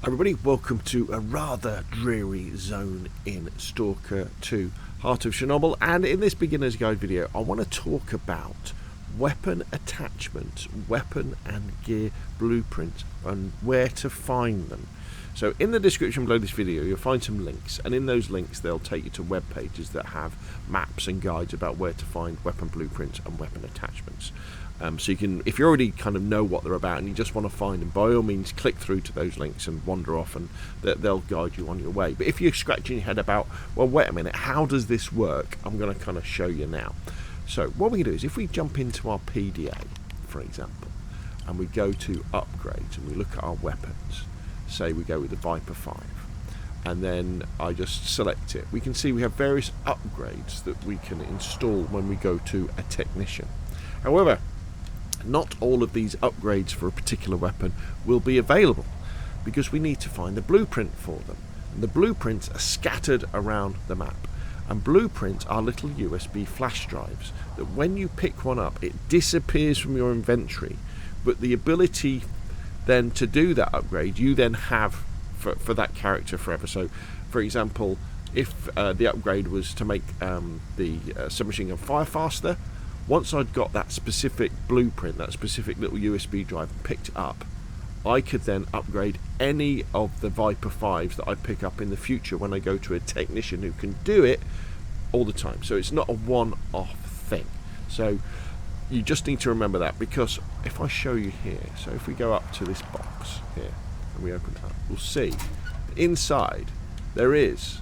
Everybody, welcome to a rather dreary zone in Stalker 2 Heart of Chernobyl, and in this beginner's guide video I want to talk about weapon attachments, weapon and gear blueprints, and where to find them. So in the description below this video you'll find some links, and in those links they'll take you to web pages that have maps and guides about where to find weapon blueprints and weapon attachments. So you can, if you already kind of know what they're about and you just want to find them, by all means click through to those links and wander off, and they'll guide you on your way. But if you're scratching your head about, well, wait a minute, how does this work? I'm going to kind of show you now. So what we can do is, if we jump into our PDA, for example, and we go to upgrades and we look at our weapons, say we go with the Viper 5, and then I just select it, we can see we have various upgrades that we can install when we go to a technician. However, not all of these upgrades for a particular weapon will be available, because we need to find the blueprint for them. And the blueprints are scattered around the map, and blueprints are little USB flash drives that when you pick one up it disappears from your inventory, but the ability then to do that upgrade you then have for that character forever. So for example, if the upgrade was to make the submachine gun fire faster, once I'd got that specific blueprint, that specific little USB drive, and picked it up, I could then upgrade any of the Viper 5s that I pick up in the future when I go to a technician who can do it all the time. So it's not a one-off thing. So you just need to remember that, because if I show you here, so if we go up to this box here and we open it up, we'll see inside there is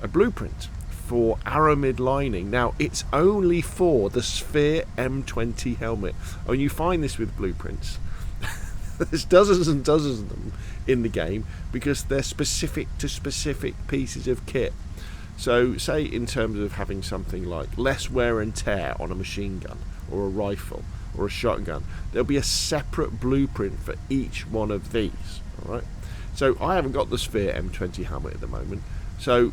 a blueprint for Aramid lining. Now it's only for the Sphere M20 helmet, and you find this with blueprints. There's dozens and dozens of them in the game because they're specific to specific pieces of kit. So say in terms of having something like less wear and tear on a machine gun or a rifle or a shotgun, there'll be a separate blueprint for each one of these. Alright, so I haven't got the Sphere M20 helmet at the moment, so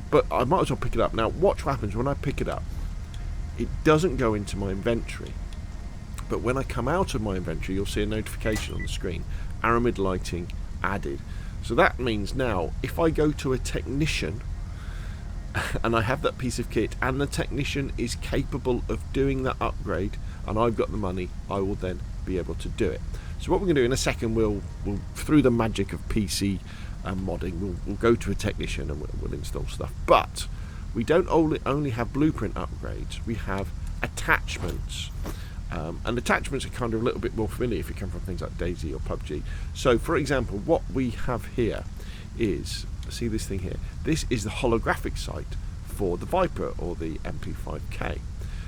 but I might as well pick it up. Now watch what happens when I pick it up. It doesn't go into my inventory, but when I come out of my inventory you'll see a notification on the screen, Aramid lighting added. So that means now if I go to a technician and I have that piece of kit and the technician is capable of doing that upgrade and I've got the money, I will then be able to do it. So what we're going to do in a second, we'll through the magic of PC modding, we'll go to a technician and we'll install stuff. But we don't only have blueprint upgrades, we have attachments, and attachments are kind of a little bit more familiar if you come from things like DayZ or PUBG. So for example, what we have here is, see this thing here, this is the holographic sight for the Viper or the MP5K.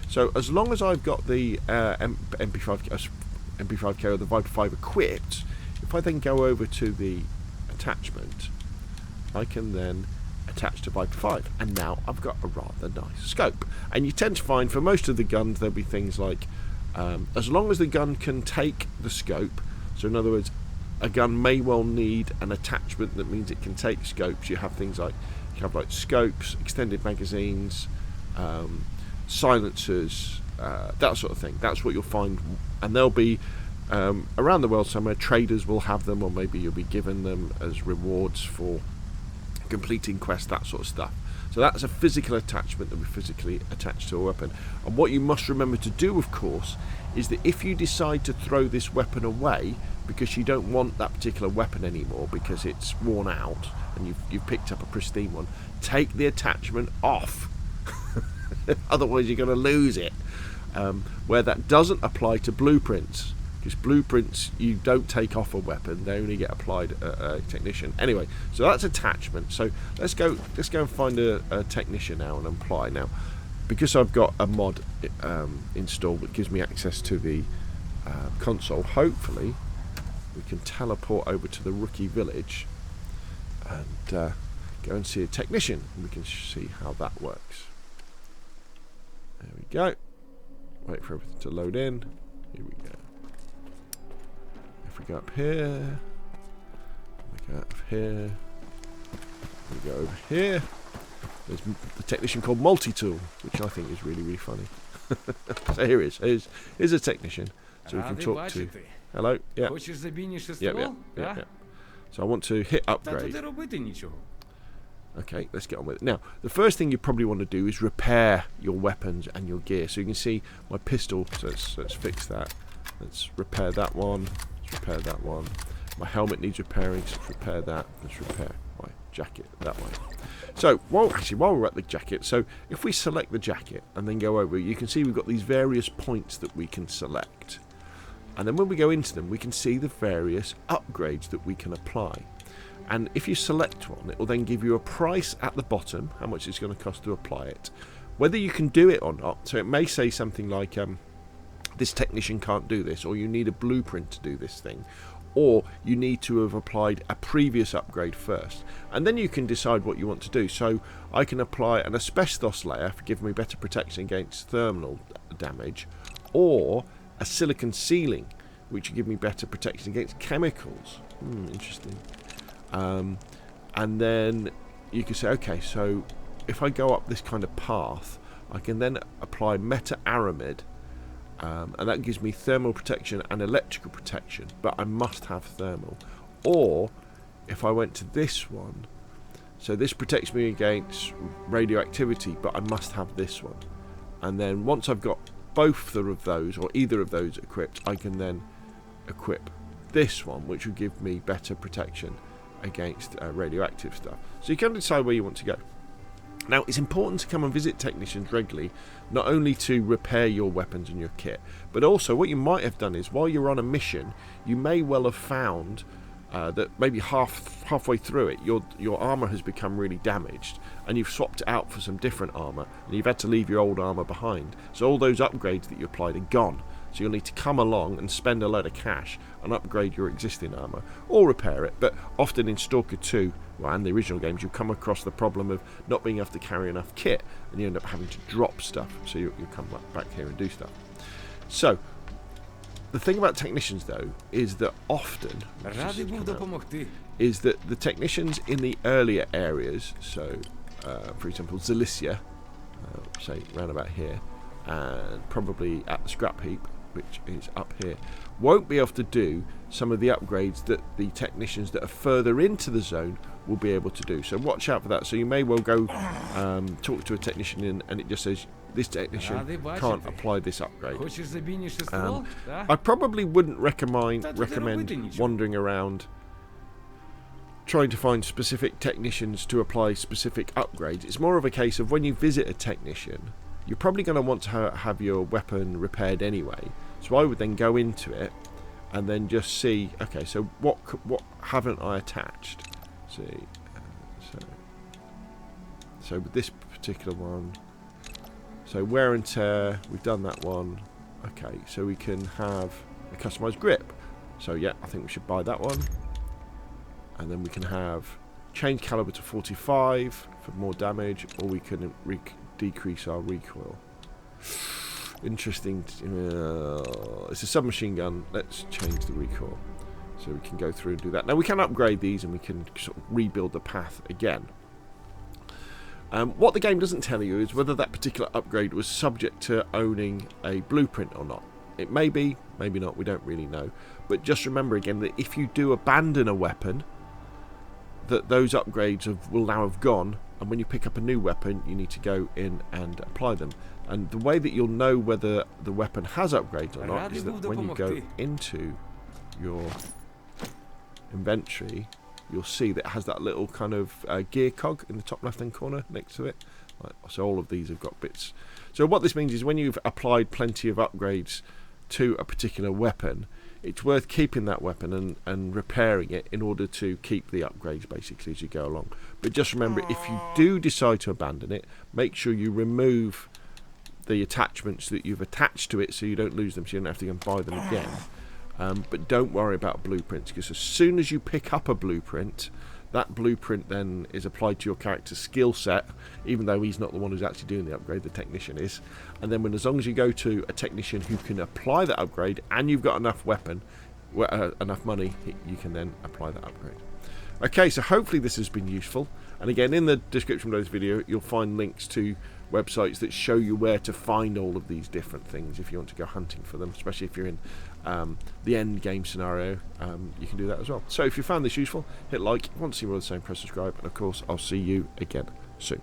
So as long as I've got the MP5K or the Viper 5 equipped, if I then go over to the attachment, I can then attach to Viper 5, and now I've got a rather nice scope. And you tend to find for most of the guns there'll be things like, as long as the gun can take the scope, so in other words a gun may well need an attachment that means it can take scopes. You have things like, you have like scopes, extended magazines, silencers, that sort of thing. That's what you'll find, and they'll be around the world somewhere. Traders will have them, or maybe you'll be given them as rewards for completing quests, that sort of stuff. So that's a physical attachment that we physically attach to a weapon. And what you must remember to do, of course, is that if you decide to throw this weapon away because you don't want that particular weapon anymore because it's worn out and you've picked up a pristine one, take the attachment off. Otherwise you're going to lose it. Where that doesn't apply to blueprints, because blueprints you don't take off a weapon, they only get applied at a technician. Anyway, so that's attachment. So let's go and find a technician now and apply. Now because I've got a mod installed that gives me access to the console, hopefully we can teleport over to the rookie village and go and see a technician, and we can see how that works. There we go. Wait for everything to load in. Here we go. If we go up here, we go up here, we go over here, there's the technician called Multi-Tool, which I think is really, really funny. So here it is. Here's a technician, so we can talk to. Hello. Yeah. Yep. So I want to hit upgrade. Okay, let's get on with it. Now, the first thing you probably want to do is repair your weapons and your gear. So you can see my pistol, so let's fix that. Let's repair that one. Let's repair that one. My helmet needs repairing, so let's repair that. Let's repair my jacket that way. So, while we're at the jacket, so if we select the jacket and then go over, you can see we've got these various points that we can select. And then when we go into them, we can see the various upgrades that we can apply. And if you select one, it will then give you a price at the bottom, how much it's going to cost to apply it, whether you can do it or not. So it may say something like, this technician can't do this, or you need a blueprint to do this thing, or you need to have applied a previous upgrade first. And then you can decide what you want to do. So I can apply an asbestos layer for giving me better protection against thermal damage, or a silicon ceiling, which will give me better protection against chemicals. Interesting. And then you can say, okay, so if I go up this kind of path, I can then apply meta-aramid, and that gives me thermal protection and electrical protection, but I must have thermal. Or if I went to this one, so this protects me against radioactivity, but I must have this one. And then once I've got both of those, or either of those equipped, I can then equip this one, which will give me better protection against radioactive stuff. So you can decide where you want to go. Now, it's important to come and visit technicians regularly, not only to repair your weapons and your kit, but also what you might have done is, while you're on a mission, you may well have found that maybe halfway through it, your armor has become really damaged, and you've swapped it out for some different armor, and you've had to leave your old armor behind. So all those upgrades that you applied are gone. So you'll need to come along and spend a load of cash and upgrade your existing armor, or repair it. But often in Stalker 2, and the original games, you come across the problem of not being able to carry enough kit, and you end up having to drop stuff. So you'll come back here and do stuff. So the thing about technicians, though, is that often is that the technicians in the earlier areas, so for example Zalicia, say round about here, and probably at the scrap heap, which is up here, won't be able to do some of the upgrades that the technicians that are further into the zone will be able to do. So watch out for that. So you may well go talk to a technician and it just says this technician can't apply this upgrade. I probably wouldn't recommend wandering around trying to find specific technicians to apply specific upgrades. It's more of a case of when you visit a technician, you're probably going to want to have your weapon repaired anyway. So I would then go into it and then just see, okay, so what haven't I attached? See, so with this particular one, so wear and tear, we've done that one. Okay, so we can have a customized grip. So yeah, I think we should buy that one. And then we can have change caliber to 45 for more damage, or we can decrease our recoil. Interesting. It's a submachine gun. Let's change the recoil so we can go through and do that. Now we can upgrade these and we can sort of rebuild the path again. What the game doesn't tell you is whether that particular upgrade was subject to owning a blueprint or not. It may be, maybe not, we don't really know. But just remember again that if you do abandon a weapon, that those upgrades will now have gone, and when you pick up a new weapon you need to go in and apply them. And the way that you'll know whether the weapon has upgrades or not is that when you go into your inventory, you'll see that it has that little kind of gear cog in the top left hand corner next to it. So all of these have got bits. So what this means is when you've applied plenty of upgrades to a particular weapon, it's worth keeping that weapon and repairing it in order to keep the upgrades basically as you go along. But just remember, if you do decide to abandon it, make sure you remove the attachments that you've attached to it so you don't lose them, so you don't have to go and buy them again. But don't worry about blueprints, because as soon as you pick up a blueprint, that blueprint then is applied to your character's skill set, even though he's not the one who's actually doing the upgrade, the technician is. And then as long as you go to a technician who can apply that upgrade and you've got enough enough money, you can then apply that upgrade. Okay, so hopefully this has been useful. And again, in the description below this video, you'll find links to websites that show you where to find all of these different things if you want to go hunting for them, especially if you're in the end game scenario, you can do that as well. So if you found this useful, hit like. If you want to see more of the same, press subscribe, and of course I'll see you again soon.